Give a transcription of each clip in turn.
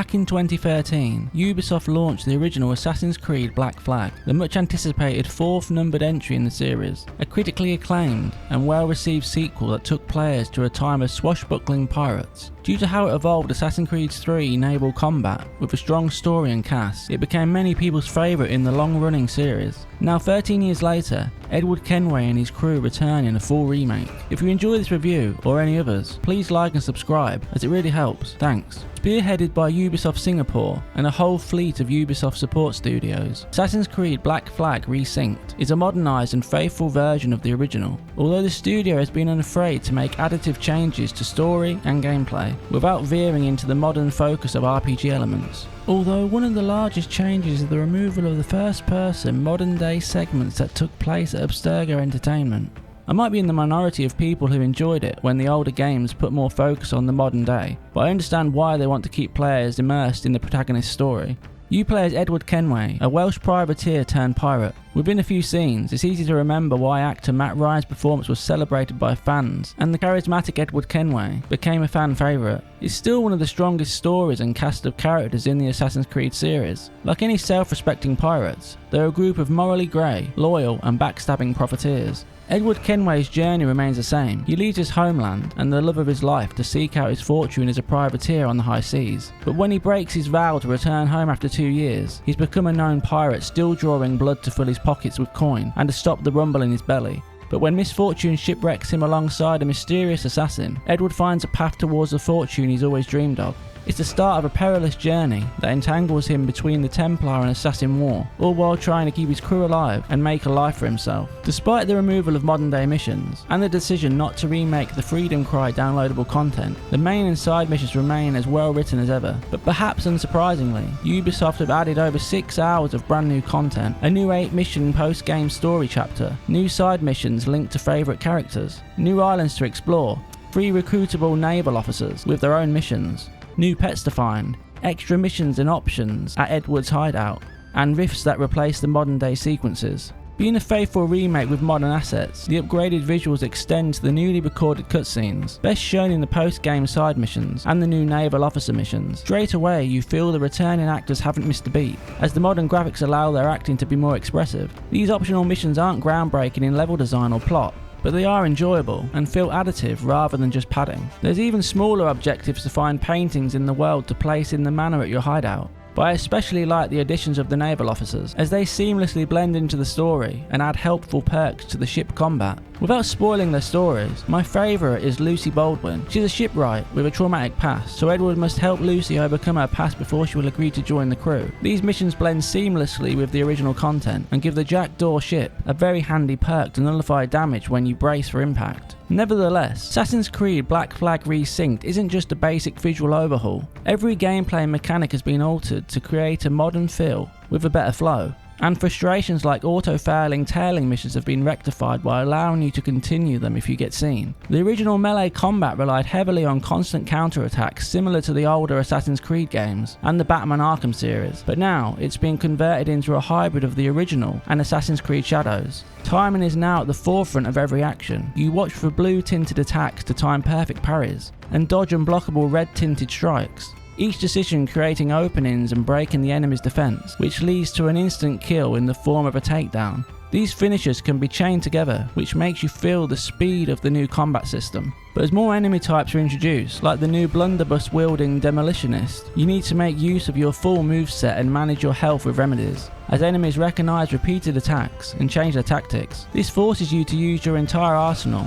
Back in 2013, Ubisoft launched the original Assassin's Creed Black Flag, the much anticipated 4th numbered entry in the series, a critically acclaimed and well received sequel that took players to a time of swashbuckling pirates. Due to how it evolved Assassin's Creed 3 naval combat with a strong story and cast, it became many people's favourite in the long-running series. Now 13 years later, Edward Kenway and his crew return in a full remake. If you enjoy this review or any others, please like and subscribe as it really helps, thanks. Spearheaded by Ubisoft Singapore and a whole fleet of Ubisoft support studios, Assassin's Creed Black Flag Resynced is a modernised and faithful version of the original, although the studio has been unafraid to make additive changes to story and gameplay, without veering into the modern focus of RPG elements. Although one of the largest changes is the removal of the first-person modern-day segments that took place at Abstergo Entertainment. I might be in the minority of people who enjoyed it when the older games put more focus on the modern day, but I understand why they want to keep players immersed in the protagonist's story. You play as Edward Kenway, a Welsh privateer turned pirate. Within a few scenes, it's easy to remember why actor Matt Ryan's performance was celebrated by fans, and the charismatic Edward Kenway became a fan favourite. It's still one of the strongest stories and cast of characters in the Assassin's Creed series. Like any self-respecting pirates, they're a group of morally grey, loyal and backstabbing profiteers. Edward Kenway's journey remains the same. He leaves his homeland and the love of his life to seek out his fortune as a privateer on the high seas. But when he breaks his vow to return home after 2 years, he's become a known pirate, still drawing blood to fill his pockets with coin and to stop the rumble in his belly. But when misfortune shipwrecks him alongside a mysterious assassin, Edward finds a path towards the fortune he's always dreamed of. It's the start of a perilous journey that entangles him between the Templar and Assassin War, all while trying to keep his crew alive and make a life for himself. Despite the removal of modern day missions, and the decision not to remake the Freedom Cry downloadable content, the main and side missions remain as well written as ever. But perhaps unsurprisingly, Ubisoft have added over 6 hours of brand new content, a new 8-mission post-game story chapter, new side missions linked to favourite characters, new islands to explore, 3 recruitable naval officers with their own missions, new pets to find, extra missions and options at Edward's hideout, and rifts that replace the modern day sequences. Being a faithful remake with modern assets, the upgraded visuals extend to the newly recorded cutscenes, best shown in the post-game side missions and the new naval officer missions. Straight away you feel the returning actors haven't missed a beat, as the modern graphics allow their acting to be more expressive. These optional missions aren't groundbreaking in level design or plot, but they are enjoyable and feel additive rather than just padding. There's even smaller objectives to find paintings in the world to place in the manor at your hideout. But I especially like the additions of the naval officers, as they seamlessly blend into the story and add helpful perks to the ship combat. Without spoiling their stories, my favourite is Lucy Baldwin. She's a shipwright with a traumatic past, so Edward must help Lucy overcome her past before she will agree to join the crew. These missions blend seamlessly with the original content and give the Jackdaw ship a very handy perk to nullify damage when you brace for impact. Nevertheless, Assassin's Creed Black Flag Resynced isn't just a basic visual overhaul. Every gameplay mechanic has been altered to create a modern feel with a better flow. And frustrations like auto-failing tailing missions have been rectified by allowing you to continue them if you get seen. The original melee combat relied heavily on constant counter-attacks similar to the older Assassin's Creed games and the Batman Arkham series, but now it's been converted into a hybrid of the original and Assassin's Creed Shadows. Timing is now at the forefront of every action. You watch for blue-tinted attacks to time perfect parries, and dodge unblockable red-tinted strikes, each decision creating openings and breaking the enemy's defense, which leads to an instant kill in the form of a takedown. These finishers can be chained together, which makes you feel the speed of the new combat system. But as more enemy types are introduced, like the new blunderbuss wielding demolitionist, you need to make use of your full moveset and manage your health with remedies, as enemies recognise repeated attacks and change their tactics. This forces you to use your entire arsenal: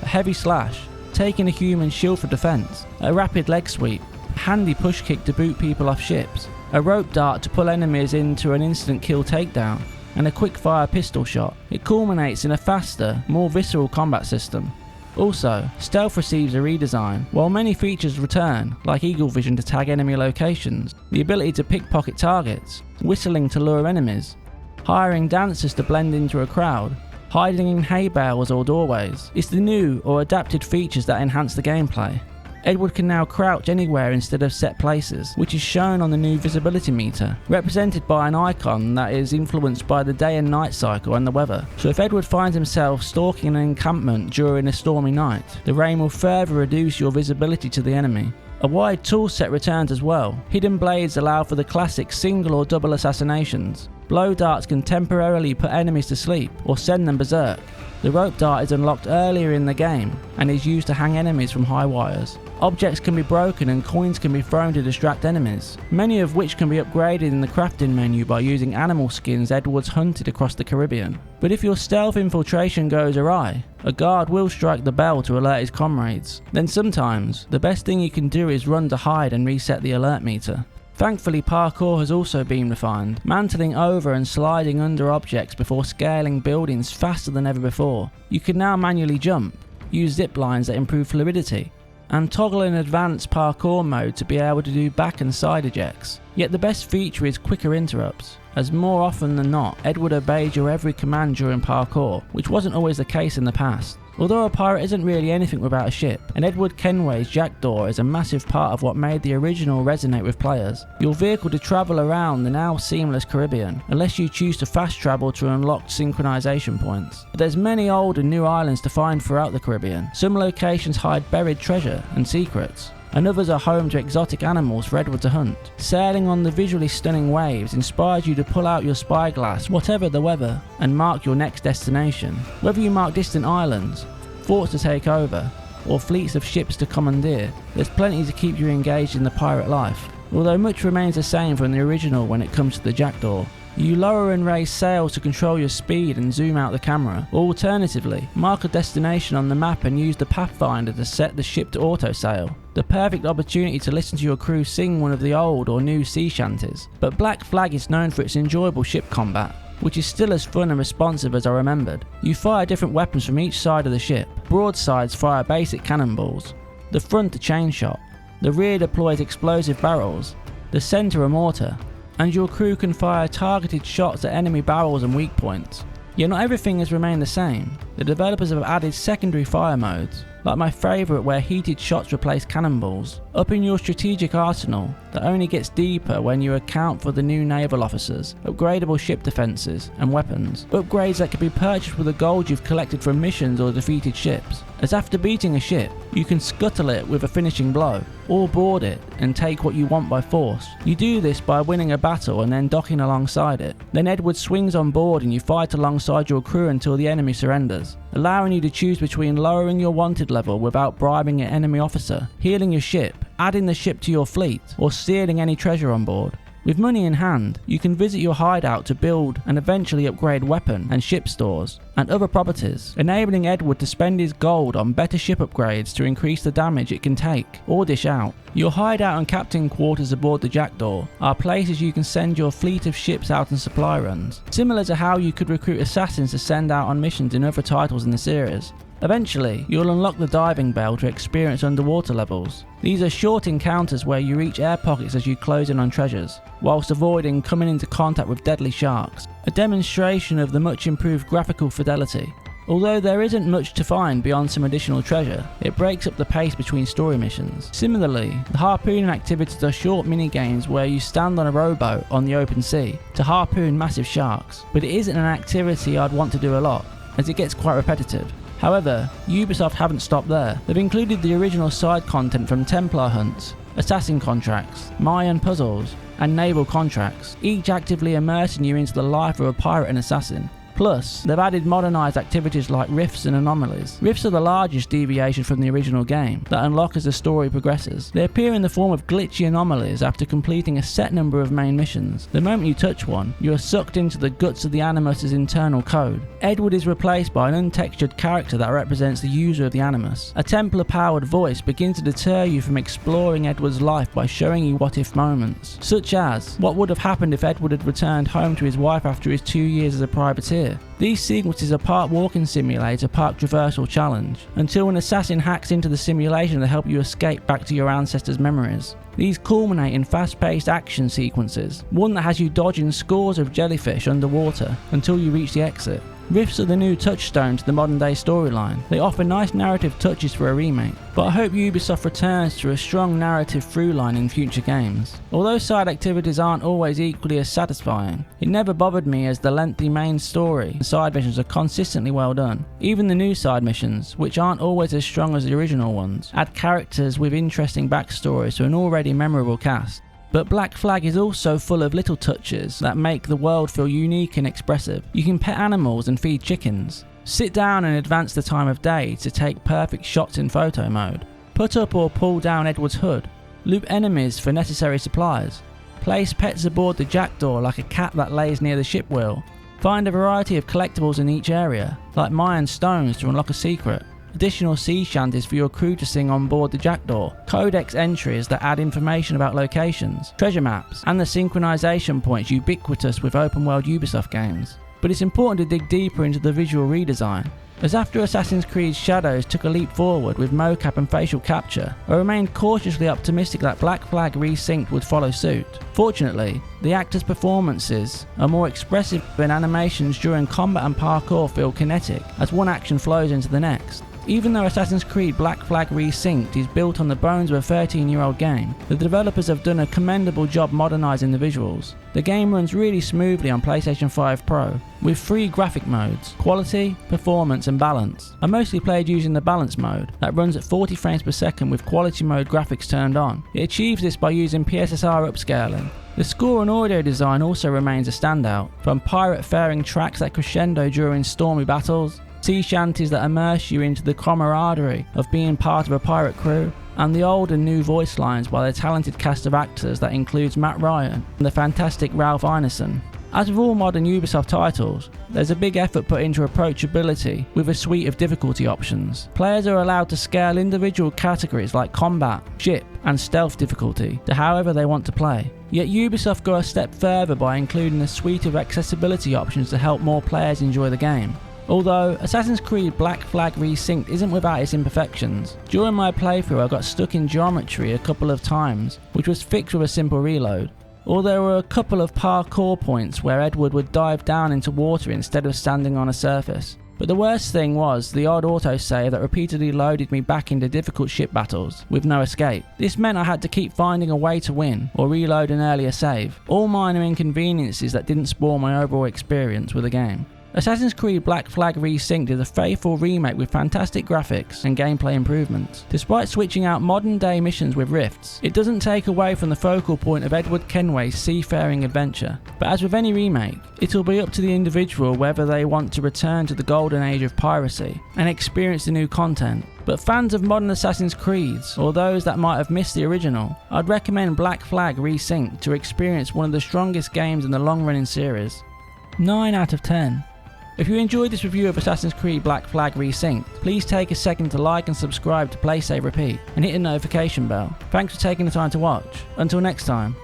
a heavy slash, taking a human shield for defense, a rapid leg sweep, a handy push kick to boot people off ships, a rope dart to pull enemies into an instant kill takedown, and a quick fire pistol shot. It culminates in a faster, more visceral combat system. Also, stealth receives a redesign. While many features return, like eagle vision to tag enemy locations, the ability to pickpocket targets, whistling to lure enemies, hiring dancers to blend into a crowd, hiding in hay bales or doorways, it's the new or adapted features that enhance the gameplay. Edward can now crouch anywhere instead of set places, which is shown on the new visibility meter, represented by an icon that is influenced by the day and night cycle and the weather. So if Edward finds himself stalking an encampment during a stormy night, the rain will further reduce your visibility to the enemy. A wide toolset returns as well. Hidden blades allow for the classic single or double assassinations. Blow darts can temporarily put enemies to sleep or send them berserk. The rope dart is unlocked earlier in the game and is used to hang enemies from high wires. Objects can be broken and coins can be thrown to distract enemies, many of which can be upgraded in the crafting menu by using animal skins Edward's hunted across the Caribbean. But if your stealth infiltration goes awry, a guard will strike the bell to alert his comrades. Then sometimes, the best thing you can do is run to hide and reset the alert meter. Thankfully, parkour has also been refined, mantling over and sliding under objects before scaling buildings faster than ever before. You can now manually jump, use zip lines that improve fluidity, and toggle in advanced parkour mode to be able to do back and side ejects. Yet the best feature is quicker interrupts, as more often than not, Edward obeys your every command during parkour, which wasn't always the case in the past. Although a pirate isn't really anything without a ship, and Edward Kenway's jackdaw is a massive part of what made the original resonate with players. Your vehicle to travel around the now seamless Caribbean, unless you choose to fast travel to unlocked synchronization points. But there's many old and new islands to find throughout the Caribbean. Some locations hide buried treasure and secrets, and others are home to exotic animals for Edward to hunt. Sailing on the visually stunning waves inspires you to pull out your spyglass, whatever the weather, and mark your next destination. Whether you mark distant islands, forts to take over, or fleets of ships to commandeer, there's plenty to keep you engaged in the pirate life. Although much remains the same from the original when it comes to the jackdaw. You lower and raise sails to control your speed and zoom out the camera, or alternatively, mark a destination on the map and use the pathfinder to set the ship to auto sail. The perfect opportunity to listen to your crew sing one of the old or new sea shanties. But Black Flag is known for its enjoyable ship combat, which is still as fun and responsive as I remembered. You fire different weapons from each side of the ship. Broadsides fire basic cannonballs, the front a chain shot, the rear deploys explosive barrels, the centre a mortar, and your crew can fire targeted shots at enemy barrels and weak points. Yet not everything has remained the same. The developers have added secondary fire modes, like my favourite where heated shots replace cannonballs, upping your strategic arsenal that only gets deeper when you account for the new naval officers, upgradable ship defences and weapons, upgrades that can be purchased with the gold you've collected from missions or defeated ships. As after beating a ship, you can scuttle it with a finishing blow, or board it and take what you want by force. You do this by winning a battle and then docking alongside it. Then Edward swings on board and you fight alongside your crew until the enemy surrenders, allowing you to choose between lowering your wanted level without bribing an enemy officer, healing your ship, adding the ship to your fleet, or stealing any treasure on board. With money in hand, you can visit your hideout to build and eventually upgrade weapon and ship stores and other properties, enabling Edward to spend his gold on better ship upgrades to increase the damage it can take or dish out. Your hideout and captain quarters aboard the Jackdaw are places you can send your fleet of ships out on supply runs, similar to how you could recruit assassins to send out on missions in other titles in the series. Eventually, you'll unlock the diving bell to experience underwater levels. These are short encounters where you reach air pockets as you close in on treasures, whilst avoiding coming into contact with deadly sharks, a demonstration of the much improved graphical fidelity. Although there isn't much to find beyond some additional treasure, it breaks up the pace between story missions. Similarly, the harpooning activities are short mini-games where you stand on a rowboat on the open sea to harpoon massive sharks, but it isn't an activity I'd want to do a lot, as it gets quite repetitive. However, Ubisoft haven't stopped there. They've included the original side content from Templar hunts, assassin contracts, Mayan puzzles, and naval contracts, each actively immersing you into the life of a pirate and assassin. Plus, they've added modernised activities like rifts and anomalies. Rifts are the largest deviation from the original game that unlock as the story progresses. They appear in the form of glitchy anomalies after completing a set number of main missions. The moment you touch one, you are sucked into the guts of the Animus's internal code. Edward is replaced by an untextured character that represents the user of the Animus. A Templar-powered voice begins to deter you from exploring Edward's life by showing you what-if moments, such as what would have happened if Edward had returned home to his wife after his 2 years as a privateer. These sequences are part walking simulator, part traversal challenge, until an assassin hacks into the simulation to help you escape back to your ancestors' memories. These culminate in fast-paced action sequences, one that has you dodging scores of jellyfish underwater until you reach the exit. Rifts are the new touchstone to the modern day storyline. They offer nice narrative touches for a remake, but I hope Ubisoft returns to a strong narrative through line in future games. Although side activities aren't always equally as satisfying, it never bothered me as the lengthy main story and side missions are consistently well done. Even the new side missions, which aren't always as strong as the original ones, add characters with interesting backstories to an already memorable cast. But Black Flag is also full of little touches that make the world feel unique and expressive. You can pet animals and feed chickens, sit down and advance the time of day to take perfect shots in photo mode, put up or pull down Edward's hood, loot enemies for necessary supplies, place pets aboard the jackdaw like a cat that lays near the ship wheel, find a variety of collectibles in each area, like Mayan stones to unlock a secret, additional sea shanties for your crew to sing on board the jackdaw, codex entries that add information about locations, treasure maps, and the synchronization points ubiquitous with open world Ubisoft games. But it's important to dig deeper into the visual redesign, as after Assassin's Creed Shadows took a leap forward with mocap and facial capture, I remained cautiously optimistic that Black Flag Resynced would follow suit. Fortunately, the actors' performances are more expressive and animations during combat and parkour feel kinetic as one action flows into the next. Even though Assassin's Creed Black Flag Resynced is built on the bones of a 13-year-old game, the developers have done a commendable job modernising the visuals. The game runs really smoothly on PlayStation 5 Pro, with 3 graphic modes: quality, performance and balance. I mostly played using the balance mode, that runs at 40 frames per second with quality mode graphics turned on. It achieves this by using PSSR upscaling. The score and audio design also remains a standout, from pirate-faring tracks that crescendo during stormy battles, sea shanties that immerse you into the camaraderie of being part of a pirate crew, and the old and new voice lines by the talented cast of actors that includes Matt Ryan and the fantastic Ralph Ineson. As with all modern Ubisoft titles, there's a big effort put into approachability with a suite of difficulty options. Players are allowed to scale individual categories like combat, ship, and stealth difficulty to however they want to play. Yet Ubisoft go a step further by including a suite of accessibility options to help more players enjoy the game. Although Assassin's Creed Black Flag Resynced isn't without its imperfections. During my playthrough I got stuck in geometry a couple of times, which was fixed with a simple reload. Or there were a couple of parkour points where Edward would dive down into water instead of standing on a surface. But the worst thing was the odd autosave that repeatedly loaded me back into difficult ship battles with no escape. This meant I had to keep finding a way to win or reload an earlier save. All minor inconveniences that didn't spoil my overall experience with the game. Assassin's Creed Black Flag Resynced is a faithful remake with fantastic graphics and gameplay improvements. Despite switching out modern day missions with rifts, it doesn't take away from the focal point of Edward Kenway's seafaring adventure. But as with any remake, it'll be up to the individual whether they want to return to the golden age of piracy and experience the new content. But fans of modern Assassin's Creeds, or those that might have missed the original, I'd recommend Black Flag Resynced to experience one of the strongest games in the long running series. 9 out of 10. If you enjoyed this review of Assassin's Creed Black Flag Resynced, please take a second to like and subscribe to Play Save Repeat and hit the notification bell. Thanks for taking the time to watch. Until next time.